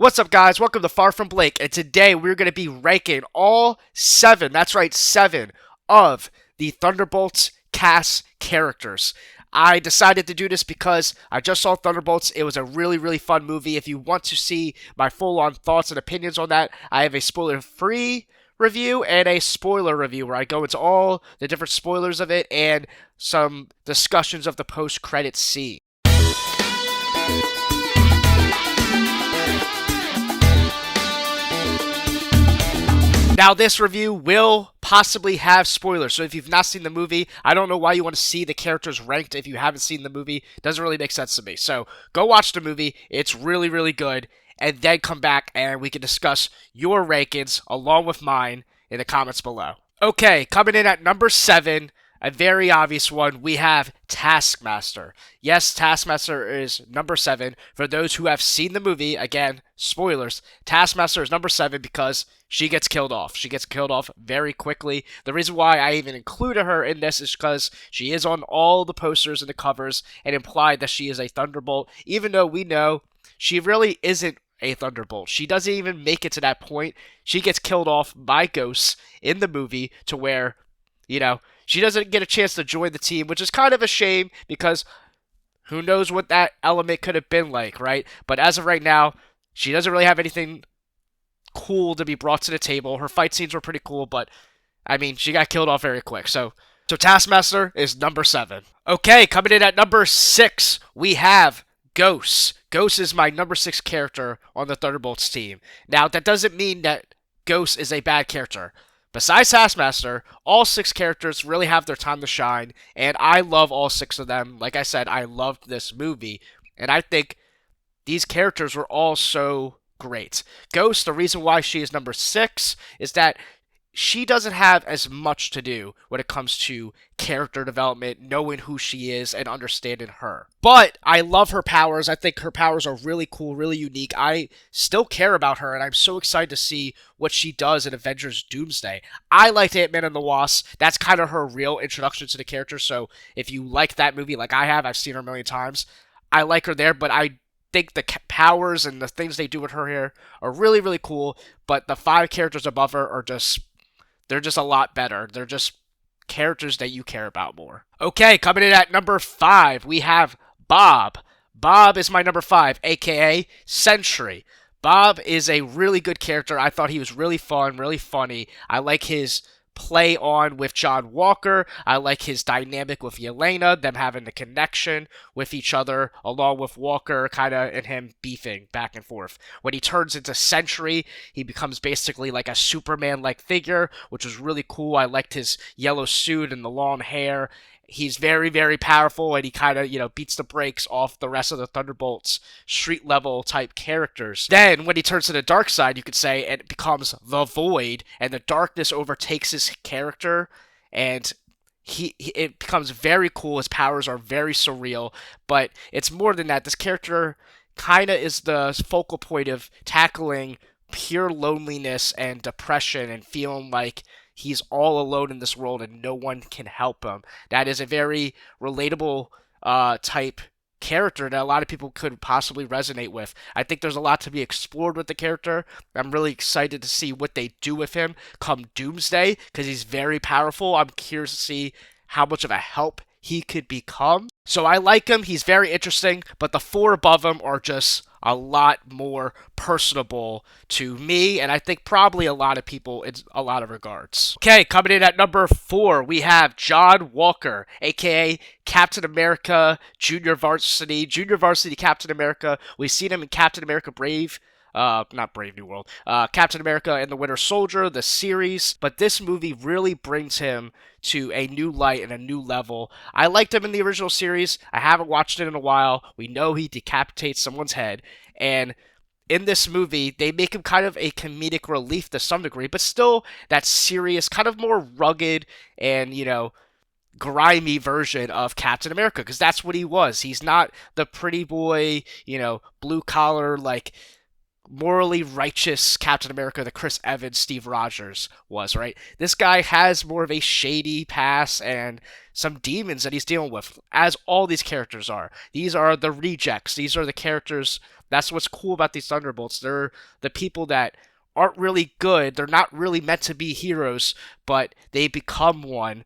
What's up, guys? Welcome to Far From Blake, and today we're going to be ranking all seven, that's right, seven, of the Thunderbolts cast characters. I decided to do this because I just saw Thunderbolts. It was a really, really fun movie. If you want to see my full-on thoughts and opinions on that, I have a spoiler-free review and a spoiler review where I go into all the different spoilers of it and some discussions of the post-credit scene. Now, this review will possibly have spoilers, so if you've not seen the movie, I don't know why you want to see the characters ranked if you haven't seen the movie. It doesn't really make sense to me. So, go watch the movie. It's really, really good, and then come back and we can discuss your rankings along with mine in the comments below. Okay, coming in at number 7, a very obvious one, we have Taskmaster. Yes, Taskmaster is number 7. For those who have seen the movie, again, spoilers, Taskmaster is number 7 because she gets killed off. She gets killed off very quickly. The reason why I even included her in this is because she is on all the posters and the covers and implied that she is a Thunderbolt, even though we know she really isn't a Thunderbolt. She doesn't even make it to that point. She gets killed off by ghosts in the movie to where, she doesn't get a chance to join the team, which is kind of a shame because who knows what that element could have been like, right? But as of right now, she doesn't really have anything cool to be brought to the table. Her fight scenes were pretty cool, but she got killed off very quick. So Taskmaster is number 7. Okay, coming in at number 6, we have Ghost. Ghost is my number 6 character on the Thunderbolts team. Now, that doesn't mean that Ghost is a bad character. Besides Taskmaster, all 6 characters really have their time to shine, and I love all 6 of them. Like I said, I loved this movie, and I think these characters were all so great. Ghost, the reason why she is number 6 is that she doesn't have as much to do when it comes to character development, knowing who she is, and understanding her. But I love her powers. I think her powers are really cool, really unique. I still care about her, and I'm so excited to see what she does in Avengers Doomsday. I liked Ant-Man and the Wasp. That's kind of her real introduction to the character, so if you like that movie like I have, I've seen her a million times, I like her there, but I think the powers and the things they do with her here are really, really cool, but the 5 characters above her are they're just a lot better. They're just characters that you care about more. Okay, coming in at number 5, we have Bob. Bob is my number 5, aka Sentry. Bob is a really good character. I thought he was really fun, really funny. I like his play on with John Walker. I like his dynamic with Yelena, them having the connection with each other, along with Walker kind of and him beefing back and forth. When he turns into Sentry, he becomes basically like a Superman-like figure, which was really cool. I liked his yellow suit and the long hair. He's very, very powerful, and he kind of, beats the brakes off the rest of the Thunderbolts street-level type characters. Then, when he turns to the dark side, you could say, it becomes the Void, and the darkness overtakes his character, and it becomes very cool. His powers are very surreal, but it's more than that. This character kind of is the focal point of tackling pure loneliness and depression and feeling like he's all alone in this world and no one can help him. That is a very relatable type character that a lot of people could possibly resonate with. I think there's a lot to be explored with the character. I'm really excited to see what they do with him come Doomsday because he's very powerful. I'm curious to see how much of a help he could become. So I like him. He's very interesting, but the 4 above him are just a lot more personable to me, and I think probably a lot of people in a lot of regards. Okay, coming in at number 4, we have John Walker, aka Captain America Junior Varsity Captain America. We've seen him in Captain America not Brave New World, Captain America and the Winter Soldier, the series, but this movie really brings him to a new light and a new level. I liked him in the original series. I haven't watched it in a while. We know he decapitates someone's head, and in this movie, they make him kind of a comedic relief to some degree, but still that serious, kind of more rugged and, grimy version of Captain America, because that's what he was. He's not the pretty boy, blue collar, morally righteous Captain America, the Chris Evans, Steve Rogers was, right? This guy has more of a shady past and some demons that he's dealing with, as all these characters are. These are the rejects. These are the characters. That's what's cool about these Thunderbolts. They're the people that aren't really good. They're not really meant to be heroes, but they become one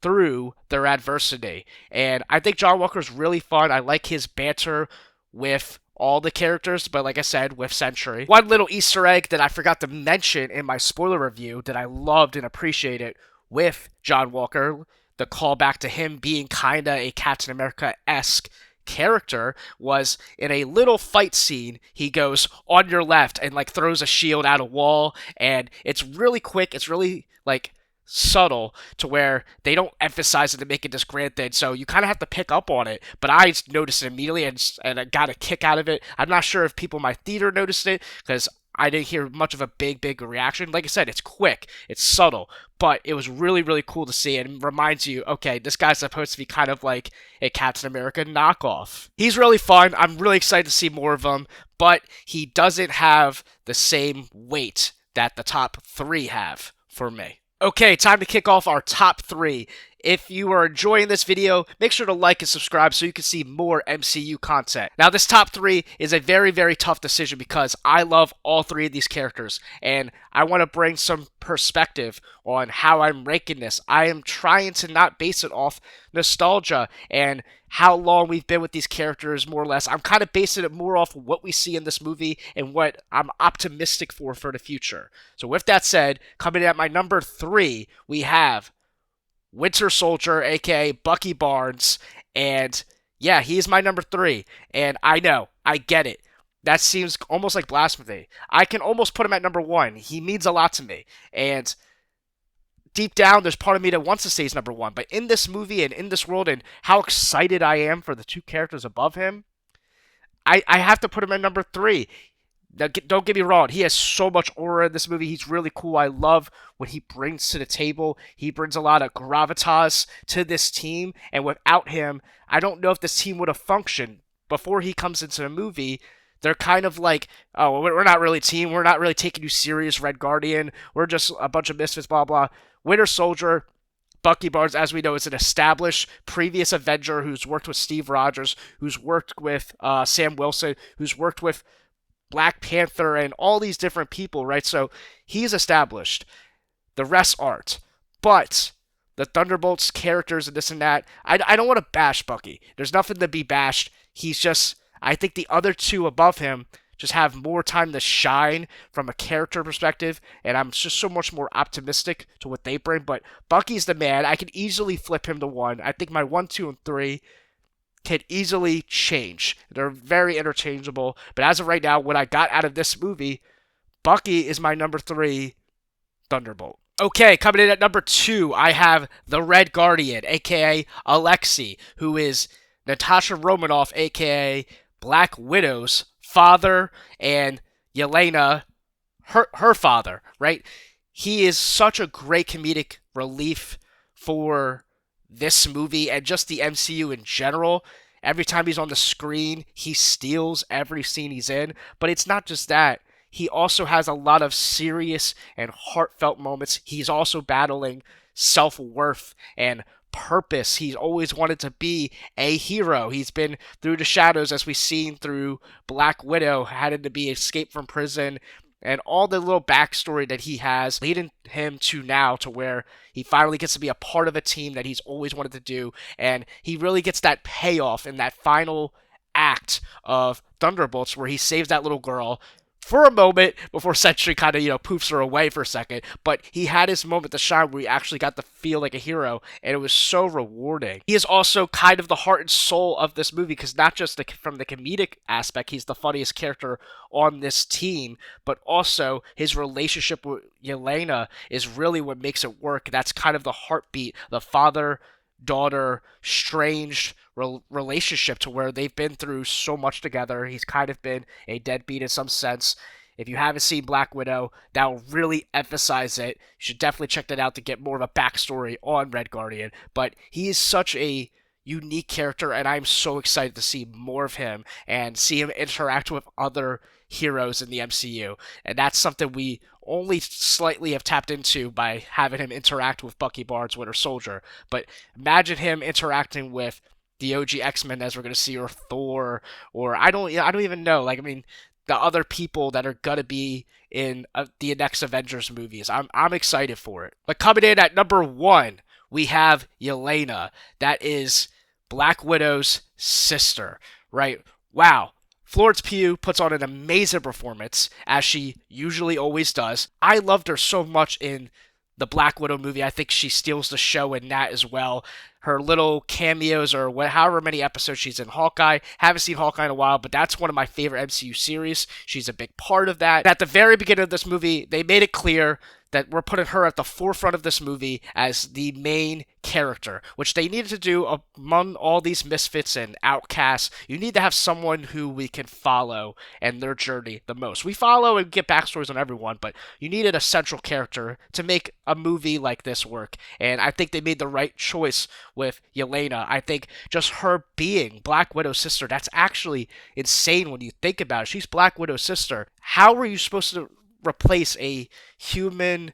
through their adversity. And I think John Walker's really fun. I like his banter with all the characters, but like I said, with Sentry. One little Easter egg that I forgot to mention in my spoiler review that I loved and appreciated with John Walker, the callback to him being kinda a Captain America-esque character, was in a little fight scene. He goes on your left and like throws a shield at a wall, and it's really quick. It's really like subtle to where they don't emphasize it to make it this grand thing, so you kind of have to pick up on it. But I noticed it immediately, and I got a kick out of it. I'm not sure if people in my theater noticed it because I didn't hear much of a big reaction. Like I said, it's quick, it's subtle, but it was really cool to see, and it reminds you, okay, this guy's supposed to be kind of like a Captain America knockoff. He's really fun. I'm really excited to see more of him, but he doesn't have the same weight that the top three have for me. Okay, time to kick off our top three. If you are enjoying this video, make sure to like and subscribe so you can see more MCU content. Now, this top three is a very tough decision because I love all three of these characters, and I want to bring some perspective on how I'm ranking this. I am trying to not base it off nostalgia and how long we've been with these characters, more or less. I'm kind of basing it more off what we see in this movie and what I'm optimistic for the future. So with that said, coming in at my number three, we have Winter Soldier, aka Bucky Barnes, and yeah, he's my number three. And I know, I get it. That seems almost like blasphemy. I can almost put him at number one. He means a lot to me. And deep down, there's part of me that wants to say he's number one. But in this movie and in this world and how excited I am for the two characters above him, I have to put him at number three. Now, don't get me wrong, he has so much aura in this movie. He's really cool. I love what he brings to the table. He brings a lot of gravitas to this team, and without him, I don't know if this team would have functioned. Before he comes into the movie, they're kind of like, oh, we're not really a team. We're not really taking you serious, Red Guardian. We're just a bunch of misfits, blah, blah. Winter Soldier, Bucky Barnes, as we know, is an established previous Avenger who's worked with Steve Rogers, who's worked with Sam Wilson, who's worked with Black Panther and all these different people, right? So he's established. The rest aren't. But the Thunderbolts characters and this and that, I don't want to bash Bucky. There's nothing to be bashed. He's just, I think the other two above him just have more time to shine from a character perspective, and I'm just so much more optimistic to what they bring. But Bucky's the man. I can easily flip him to one. I think my 1, 2, and 3 can easily change. They're very interchangeable. But as of right now, what I got out of this movie, Bucky is my number 3 Thunderbolt. Okay, coming in at number 2, I have the Red Guardian, aka Alexei, who is Natasha Romanoff, aka Black Widow's father, and Yelena, her father, right? He is such a great comedic relief for this movie and just the MCU in general. Every time he's on the screen, he steals every scene he's in. But it's not just that. He also has a lot of serious and heartfelt moments. He's also battling self-worth and purpose. He's always wanted to be a hero. He's been through the shadows, as we've seen through Black Widow, had to be escaped from prison, and all the little backstory that he has leading him to now to where he finally gets to be a part of a team that he's always wanted to do, and he really gets that payoff in that final act of Thunderbolts where he saves that little girl for a moment before Sentry kind of, poofs her away for a second. But he had his moment to shine where he actually got to feel like a hero, and it was so rewarding. He is also kind of the heart and soul of this movie, because not just from the comedic aspect, he's the funniest character on this team, but also his relationship with Yelena is really what makes it work. That's kind of the heartbeat, the father-daughter, strange relationship to where they've been through so much together. He's kind of been a deadbeat in some sense. If you haven't seen Black Widow, that will really emphasize it. You should definitely check that out to get more of a backstory on Red Guardian. But he is such a unique character, and I'm so excited to see more of him and see him interact with other heroes in the MCU. And that's something we only slightly have tapped into by having him interact with Bucky Barnes, Winter Soldier. But imagine him interacting with the OG X-Men as we're going to see, or Thor, or I don't even know. Like, I mean, the other people that are going to be in the next Avengers movies. I'm excited for it. But coming in at number 1, we have Yelena. That is Black Widow's sister, right? Wow. Florence Pugh puts on an amazing performance, as she usually always does. I loved her so much in the Black Widow movie. I think she steals the show in that as well. Her little cameos, or however many episodes she's in Hawkeye. Haven't seen Hawkeye in a while, but that's one of my favorite MCU series. She's a big part of that. At the very beginning of this movie, they made it clear that we're putting her at the forefront of this movie as the main character, which they needed to do among all these misfits and outcasts. You need to have someone who we can follow and their journey the most. We follow and get backstories on everyone, but you needed a central character to make a movie like this work. And I think they made the right choice with Yelena. I think just her being Black Widow's sister, that's actually insane when you think about it. She's Black Widow's sister. How were you supposed to replace a human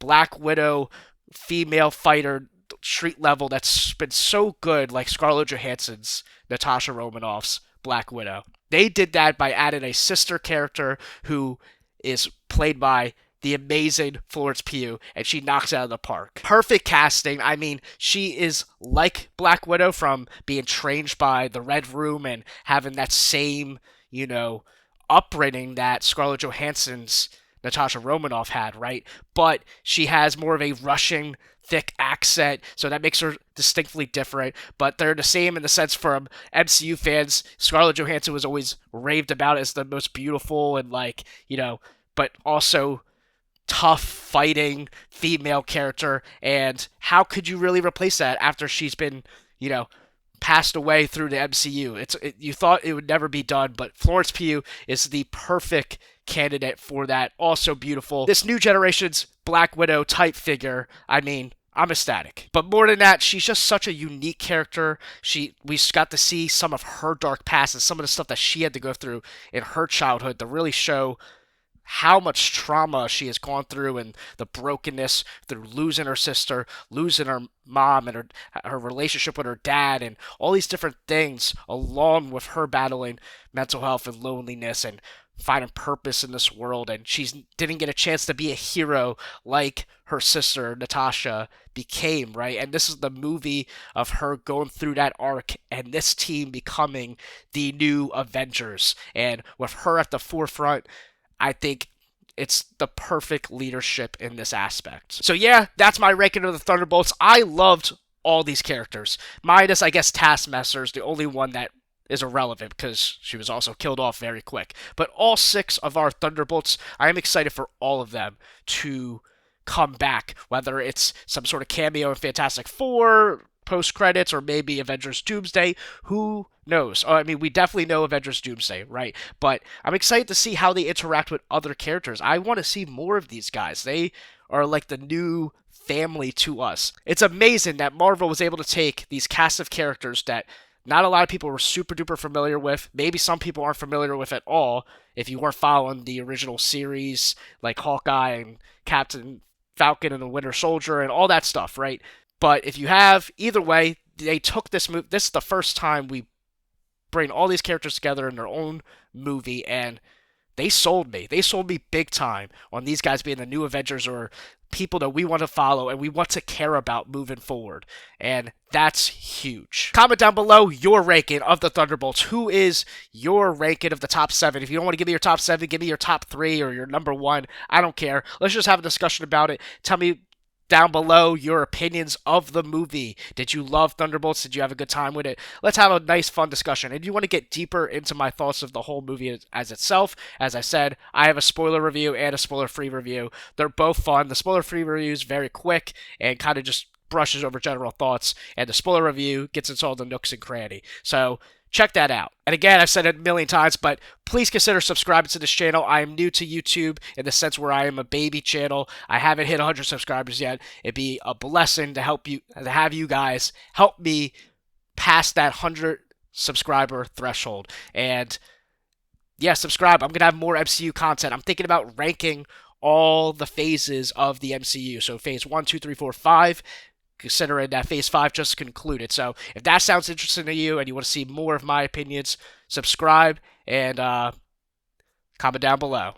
Black Widow female fighter street level that's been so good, like Scarlett Johansson's Natasha Romanoff's Black Widow? They did that by adding a sister character who is played by the amazing Florence Pugh, and she knocks it out of the park. Perfect casting. I mean, she is like Black Widow from being trained by the Red Room and having that same, upbringing that Scarlett Johansson's Natasha Romanoff had, right? But she has more of a Russian thick accent, so that makes her distinctly different. But they're the same in the sense, from MCU fans, Scarlett Johansson was always raved about as the most beautiful and but also tough fighting female character. And how could you really replace that after she's been, passed away through the MCU? You thought it would never be done, but Florence Pugh is the perfect candidate for that. Also beautiful. This new generation's Black Widow type figure, I mean, I'm ecstatic. But more than that, she's just such a unique character. We got to see some of her dark past and some of the stuff that she had to go through in her childhood to really show how much trauma she has gone through, and the brokenness through losing her sister, losing her mom, and her relationship with her dad, and all these different things, along with her battling mental health and loneliness and finding purpose in this world. And she didn't get a chance to be a hero like her sister Natasha became, right? And this is the movie of her going through that arc and this team becoming the new Avengers. And with her at the forefront, I think it's the perfect leadership in this aspect. So yeah, that's my ranking of the Thunderbolts. I loved all these characters. Minus, I guess, Taskmaster is the only one that is irrelevant because she was also killed off very quick. But all 6 of our Thunderbolts, I am excited for all of them to come back, whether it's some sort of cameo in Fantastic Four, post-credits, or maybe Avengers Doomsday. Who knows? I mean, we definitely know Avengers Doomsday, right? But I'm excited to see how they interact with other characters. I want to see more of these guys. They are like the new family to us. It's amazing that Marvel was able to take these cast of characters that not a lot of people were super duper familiar with. Maybe some people aren't familiar with at all if you weren't following the original series, like Hawkeye and Captain Falcon and the Winter Soldier and all that stuff, right? But if you have, either way, they took this movie. This is the first time we bring all these characters together in their own movie, and they sold me. They sold me big time on these guys being the new Avengers, or people that we want to follow and we want to care about moving forward. And that's huge. Comment down below your ranking of the Thunderbolts. Who is your ranking of the top 7? If you don't want to give me your top 7, give me your top 3 or your number 1. I don't care. Let's just have a discussion about it. Tell me down below your opinions of the movie. Did you love Thunderbolts? Did you have a good time with it? Let's have a nice, fun discussion. And if you want to get deeper into my thoughts of the whole movie as itself, as I said, I have a spoiler review and a spoiler-free review. They're both fun. The spoiler-free review is very quick and kind of just brushes over general thoughts, and the spoiler review gets into all the nooks and cranny. So check that out. And again, I've said it a million times, but please consider subscribing to this channel. I am new to YouTube in the sense where I am a baby channel. I haven't hit 100 subscribers yet. It'd be a blessing to have you guys help me past that 100 subscriber threshold. And yeah, subscribe. I'm going to have more MCU content. I'm thinking about ranking all the phases of the MCU. So phase 1, 2, 3, 4, 5, considering that phase 5 just concluded. So if that sounds interesting to you and you want to see more of my opinions, subscribe and comment down below.